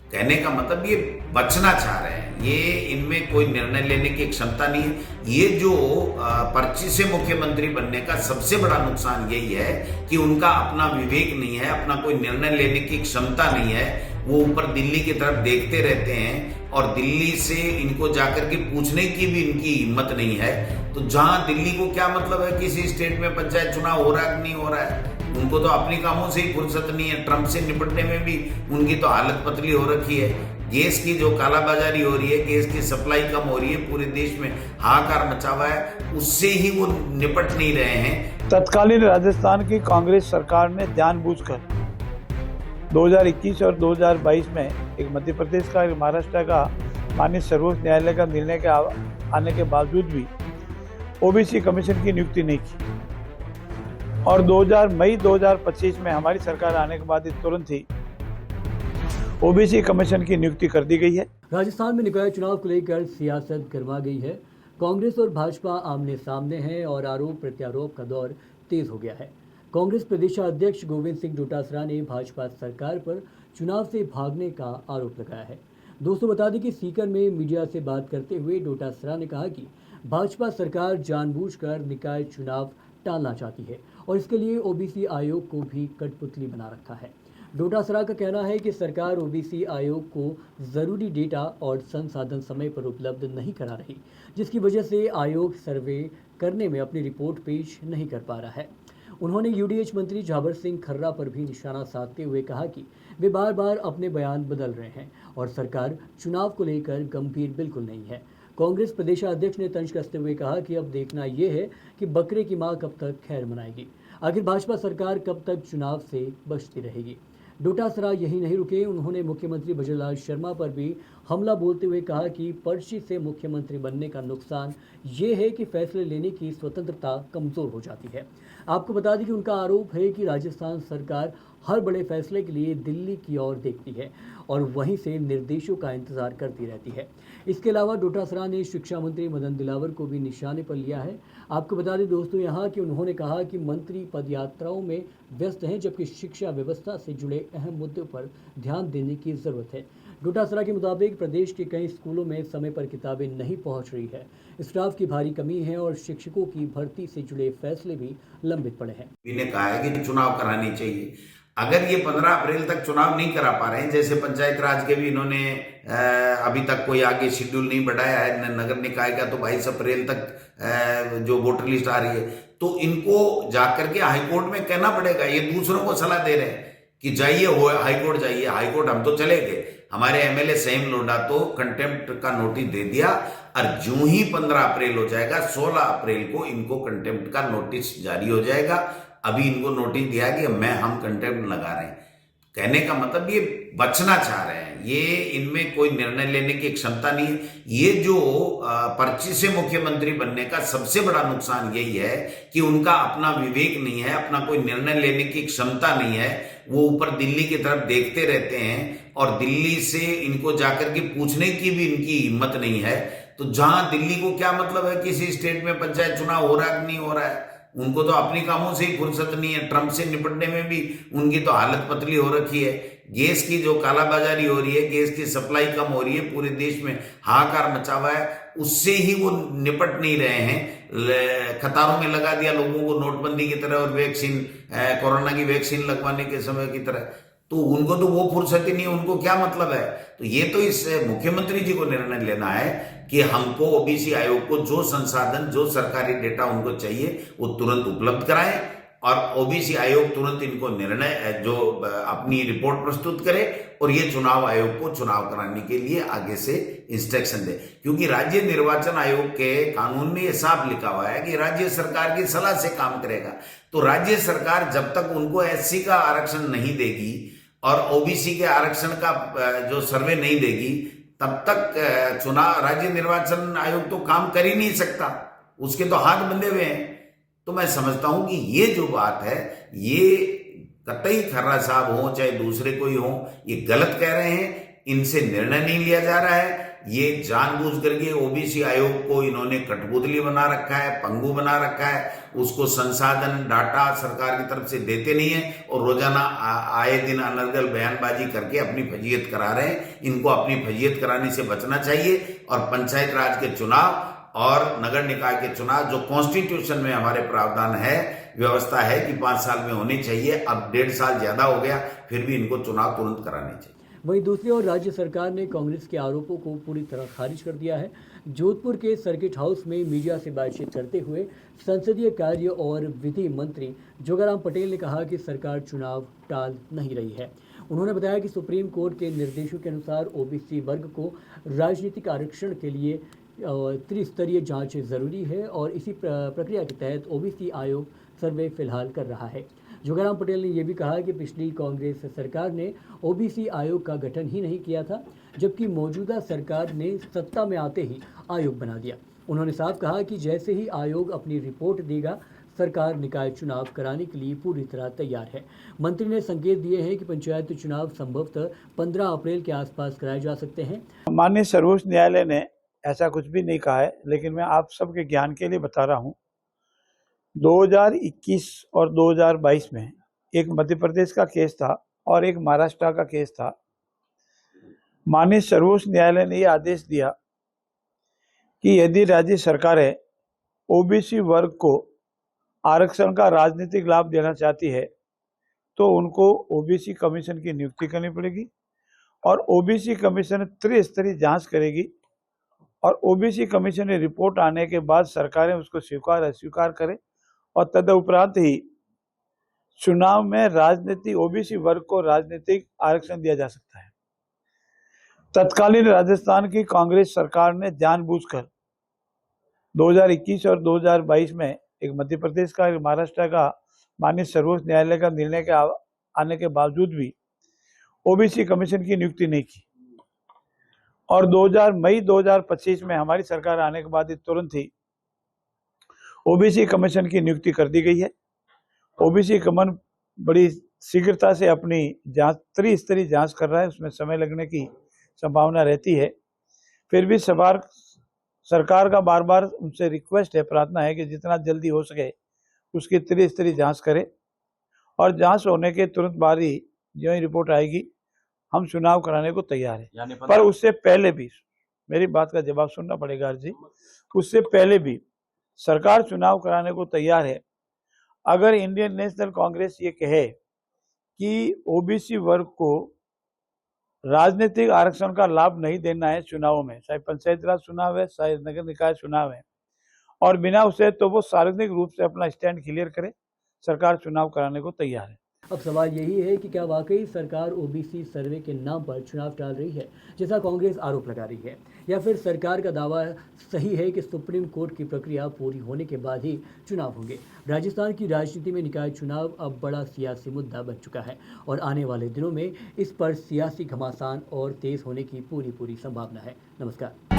कहने का मतलब ये बचना चाह रहे हैं, ये इनमें कोई निर्णय लेने की क्षमता नहीं है। ये जो पर्ची से मुख्यमंत्री बनने का सबसे बड़ा नुकसान यही है कि उनका अपना विवेक नहीं है, अपना कोई निर्णय लेने की क्षमता नहीं है। वो ऊपर दिल्ली की तरफ देखते रहते हैं और दिल्ली से इनको जाकर के पूछने की भी इनकी हिम्मत नहीं है। तो जहां दिल्ली को क्या मतलब है किसी स्टेट में पंचायत चुनाव हो रहा है कि नहीं हो रहा है, उनको तो अपनी कामों से ही फुर्सत नहीं है। ट्रंप से निपटने में भी उनकी तो हालत पतली हो रखी है। गैस की जो कालाबाजारी हो रही है, गैस की सप्लाई कम हो रही है, पूरे देश में हाहाकार मचा हुआ है, उससे ही वो निपट नहीं रहे हैं। तत्कालीन राजस्थान की कांग्रेस सरकार ने जानबूझकर 2021 और 2022 में एक मध्य प्रदेश का, एक महाराष्ट्र का माननीय सर्वोच्च न्यायालय का निर्णय के आने के बावजूद भी ओबीसी कमीशन की नियुक्ति नहीं की। और मई 2025 में हमारी सरकार आने के बाद तुरंत ही ओबीसी कमीशन की नियुक्ति कर दी गई है। राजस्थान में निकाय चुनाव को लेकर सियासत गर्मा गई है। कांग्रेस और भाजपा आमने सामने हैं और आरोप प्रत्यारोप का दौर तेज हो गया है। कांग्रेस प्रदेशाध्यक्ष गोविंद सिंह डोटासरा ने भाजपा सरकार पर चुनाव से भागने का आरोप लगाया है। दोस्तों बता दें कि सीकर में मीडिया से बात करते हुए डोटासरा ने कहा कि भाजपा सरकार जानबूझकर निकाय चुनाव टालना चाहती है और इसके लिए ओबीसी आयोग को भी कठपुतली बना रखा है। डोटासरा का कहना है कि सरकार ओबीसी आयोग को ज़रूरी डेटा और संसाधन समय पर उपलब्ध नहीं करा रही, जिसकी वजह से आयोग सर्वे करने में अपनी रिपोर्ट पेश नहीं कर पा रहा है। उन्होंने यूडीएच मंत्री झाबर सिंह खर्रा पर भी निशाना साधते हुए कहा कि वे बार बार अपने बयान बदल रहे हैं और सरकार चुनाव को लेकर गंभीर बिल्कुल नहीं है। कांग्रेस प्रदेशाध्यक्ष ने तंज कसते हुए कहा कि अब देखना यह है कि बकरे की मां कब तक खैर मनाएगी, आखिर भाजपा सरकार कब तक चुनाव से बचती रहेगी। डोटासरा यही नहीं रुके, उन्होंने मुख्यमंत्री भजनलाल शर्मा पर भी हमला बोलते हुए कहा कि पर्ची से मुख्यमंत्री बनने का नुकसान ये है कि फैसले लेने की स्वतंत्रता कमज़ोर हो जाती है। आपको बता दें कि उनका आरोप है कि राजस्थान सरकार हर बड़े फैसले के लिए दिल्ली की ओर देखती है और वहीं से निर्देशों का इंतजार करती रहती है। इसके अलावा डोटासरा ने शिक्षा मंत्री मदन दिलावर को भी निशाने पर लिया है। आपको बता दें दोस्तों यहाँ कि उन्होंने कहा कि मंत्री पदयात्राओं में व्यस्त हैं, जबकि शिक्षा व्यवस्था से जुड़े अहम मुद्दों पर ध्यान देने की ज़रूरत है। डोटासरा के मुताबिक प्रदेश के कई स्कूलों में समय पर किताबें नहीं पहुंच रही है, स्टाफ की भारी कमी है और शिक्षकों की भर्ती से जुड़े फैसले भी लंबित पड़े हैं। इन्हें कहा है कि चुनाव करानी चाहिए। अगर ये 15 अप्रैल तक चुनाव नहीं करा पा रहे हैं, जैसे पंचायत राज के भी इन्होंने अभी तक कोई आगे शेड्यूल नहीं बढ़ाया है नगर निकाय का, तो 22 अप्रैल तक जो वोटर लिस्ट आ रही है, तो इनको जाकर के हाईकोर्ट में कहना पड़ेगा। ये दूसरों को सलाह दे रहे हैं कि जाइए हाईकोर्ट जाइए। हाईकोर्ट हम तो चले गए, हमारे एमएलए सैम लोढ़ा तो कंटेम्प्ट का नोटिस दे दिया और जो ही 15 अप्रैल हो जाएगा, 16 अप्रैल को इनको कंटेम्प्ट का नोटिस जारी हो जाएगा। अभी इनको नोटिस दिया कि हम कंटेम्प्ट लगा रहे हैं। कहने का मतलब ये बचना चाह रहे हैं, ये इनमें कोई निर्णय लेने की क्षमता नहीं है। ये जो पर्ची से मुख्यमंत्री बनने का सबसे बड़ा नुकसान यही है कि उनका अपना विवेक नहीं है, अपना कोई निर्णय लेने की क्षमता नहीं है। वो ऊपर दिल्ली की तरफ देखते रहते हैं और दिल्ली से इनको जाकर के पूछने की भी इनकी हिम्मत नहीं है। तो जहां दिल्ली को क्या मतलब है किसी स्टेट में पंचायत चुनाव हो रहा है कि नहीं हो रहा है, उनको तो अपनी कामों से ही फुर्सत नहीं है। ट्रंप से निपटने में भी उनकी तो हालत पतली हो रखी है। गैस की जो कालाबाजारी हो रही है, गैस की सप्लाई कम हो रही है, पूरे देश में हाहाकार मचा हुआ है, उससे ही वो निपट नहीं रहे हैं। कतारों में लगा दिया लोगों को नोटबंदी की तरह और वैक्सीन, कोरोना की वैक्सीन लगवाने के समय की तरह, तो उनको तो वो फुर्सत ही नहीं, उनको क्या मतलब है। तो ये तो इस मुख्यमंत्री जी को निर्णय लेना है कि हमको ओबीसी आयोग को जो संसाधन, जो सरकारी डेटा उनको चाहिए वो तुरंत उपलब्ध कराएं और ओबीसी आयोग तुरंत इनको निर्णय जो अपनी रिपोर्ट प्रस्तुत करे और ये चुनाव आयोग को चुनाव कराने के लिए आगे से इंस्ट्रक्शन दे। क्योंकि राज्य निर्वाचन आयोग के कानून में ये साफ लिखा हुआ है कि राज्य सरकार की सलाह से काम करेगा। तो राज्य सरकार जब तक उनको एससी का आरक्षण नहीं देगी और ओबीसी के आरक्षण का जो सर्वे नहीं देगी, तब तक चुनाव राज्य निर्वाचन आयोग तो काम कर ही नहीं सकता, उसके तो हाथ बंधे हुए हैं। तो मैं समझता हूं कि ये जो बात है, ये कतई खर्रा साहब हो चाहे दूसरे कोई हो, ये गलत कह रहे हैं। इनसे निर्णय नहीं लिया जा रहा है। ये जानबूझ करके ओबीसी आयोग को इन्होंने कठपुतली बना रखा है, पंगु बना रखा है। उसको संसाधन डाटा सरकार की तरफ से देते नहीं है और रोजाना आए दिन अनर्गल बयानबाजी करके अपनी फजीयत करा रहे हैं। इनको अपनी फजीयत कराने से बचना चाहिए और पंचायत राज के चुनाव और नगर निकाय के चुनाव जो कॉन्स्टिट्यूशन में हमारे प्रावधान है, व्यवस्था है कि 5 साल में होने चाहिए, अब 1.5 साल ज्यादा हो गया, फिर भी इनको चुनाव तुरंत कराने चाहिए। वहीं दूसरी ओर राज्य सरकार ने कांग्रेस के आरोपों को पूरी तरह खारिज कर दिया है। जोधपुर के सर्किट हाउस में मीडिया से बातचीत करते हुए संसदीय कार्य और विधि मंत्री जोगाराम पटेल ने कहा कि सरकार चुनाव टाल नहीं रही है। उन्होंने बताया कि सुप्रीम कोर्ट के निर्देशों के अनुसार ओबीसी वर्ग को राजनीतिक आरक्षण के लिए त्रिस्तरीय जांच जरूरी है और इसी प्रक्रिया के तहत ओबीसी आयोग सर्वे फिलहाल कर रहा है। जोगाराम पटेल ने यह भी कहा कि पिछली कांग्रेस सरकार ने ओबीसी आयोग का गठन ही नहीं किया था, जबकि मौजूदा सरकार ने सत्ता में आते ही आयोग बना दिया। उन्होंने साफ कहा कि जैसे ही आयोग अपनी रिपोर्ट देगा, सरकार निकाय चुनाव कराने के लिए पूरी तरह तैयार है। मंत्री ने संकेत दिए हैं कि पंचायत चुनाव संभवतः 15 अप्रैल के आसपास कराए जा सकते हैं। माननीय सर्वोच्च न्यायालय ने ऐसा कुछ भी नहीं कहा है, लेकिन मैं आप सबके ज्ञान के लिए बता रहा हूँ। 2021 और 2022 में एक मध्य प्रदेश का केस था और एक महाराष्ट्र का केस था। माननीय सर्वोच्च न्यायालय ने यह आदेश दिया कि यदि राज्य सरकारें ओबीसी वर्ग को आरक्षण का राजनीतिक लाभ देना चाहती है तो उनको ओबीसी कमीशन की नियुक्ति करनी पड़ेगी और ओबीसी कमीशन त्रिस्तरीय जांच करेगी और ओबीसी कमीशन की रिपोर्ट आने के बाद सरकारें उसको स्वीकार अस्वीकार करें और तदुपरांत ही चुनाव में राजनीतिक ओबीसी वर्ग को राजनीतिक आरक्षण दिया जा सकता है। तत्कालीन राजस्थान की कांग्रेस सरकार ने जानबूझकर 2021 और 2022 में एक मध्य प्रदेश का एक महाराष्ट्र का माननीय सर्वोच्च न्यायालय का निर्णय के आने के बावजूद भी ओबीसी कमीशन की नियुक्ति नहीं की और मई 2025 में हमारी सरकार आने के बाद तुरंत ही ओबीसी कमीशन की नियुक्ति कर दी गई है। ओबीसी कमीशन बड़ी शीघ्रता से अपनी जांच त्रिस्तरीय जांच कर रहा है, उसमें समय लगने की संभावना रहती है। फिर भी सरकार का बार बार उनसे रिक्वेस्ट है, प्रार्थना है कि जितना जल्दी हो सके उसकी त्रिस्तरीय जांच करे और जांच होने के तुरंत बाद ही जो ही रिपोर्ट आएगी हम चुनाव कराने को तैयार है। पर उससे पहले भी मेरी बात का जवाब सुनना पड़ेगा जी। उससे पहले भी सरकार चुनाव कराने को तैयार है अगर इंडियन नेशनल कांग्रेस ये कहे कि ओबीसी वर्ग को राजनीतिक आरक्षण का लाभ नहीं देना है चुनाव में, चाहे पंचायत राज चुनाव है चाहे नगर निकाय चुनाव है, और बिना उसे तो वो सार्वजनिक रूप से अपना स्टैंड क्लियर करे, सरकार चुनाव कराने को तैयार है। अब सवाल यही है कि क्या वाकई सरकार ओबीसी सर्वे के नाम पर चुनाव टाल रही है, जैसा कांग्रेस आरोप लगा रही है, या फिर सरकार का दावा सही है कि सुप्रीम कोर्ट की प्रक्रिया पूरी होने के बाद ही चुनाव होंगे। राजस्थान की राजनीति में निकाय चुनाव अब बड़ा सियासी मुद्दा बन चुका है और आने वाले दिनों में इस पर सियासी घमासान और तेज होने की पूरी संभावना है। नमस्कार।